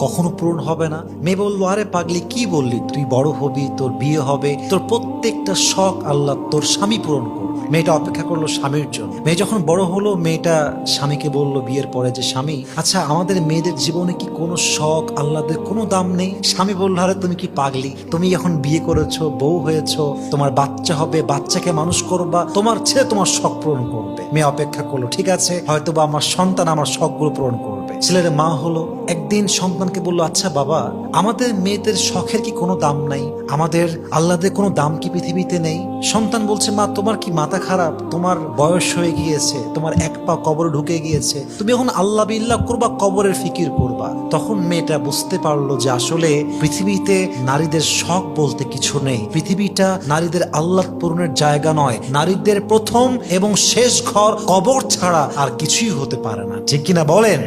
কখনো পূরণ হবে না। মেয়ে বললো, আরে পাগলি কি বললি, তুই বড় হবি, তোর বিয়ে হবে, তোর প্রত্যেকটা শখ আল্লাহ তোর স্বামী পূরণ করবে। মেয়েটা অপেক্ষা করলো স্বামীর জন্য। মেয়ে যখন বড় হলো, মেয়েটা স্বামীকে বলল বিয়ের পরে যে, স্বামী আচ্ছা আমাদের মেয়েদের জীবনে কি কোনো শখ আল্লাহদের কোনো দাম নেই? স্বামী বলল, আরে তুমি কি পাগলি, তুমি এখন বিয়ে করেছো, বউ হয়েছো, তোমার বাচ্চা হবে, বাচ্চাকে মানুষ করবা, তোমার ছেলে তোমার শখ পূরণ করবে। মেয়ে অপেক্ষা করলো, ঠিক আছে হয়তো বা আমার সন্তান আমার শখগুলো পূরণ করবে। ছেলের মা হলো, একদিন সন্তানকে বললো, আচ্ছা বাবা, আমাদের মেয়েদের শখের কি কোনো দাম নাই? আমাদের আল্লাহদের কোনো দাম কি পৃথিবীতে নেই? সন্তান বলছে, মা তোমার কি মাথা খারাপ? তোমার বয়স হয়ে গিয়েছে, তোমার এক পা কবরে ঢুকে গিয়েছে, তুমি এখন আল্লাহ বিল্লাহ করবা, কবরের ফিকির করবা। তখন মেয়েটা বুঝতে পারলো যে আসলে পৃথিবীতে নারীদের শখ বলতে কিছু নেই। পৃথিবীটা নারীদের আল্লাহ পূরণের জায়গা নয়। নারীদের প্রথম এবং শেষ ঘর কবর ছাড়া আর কিছুই হতে পারে না। ঠিক কিনা বলেন?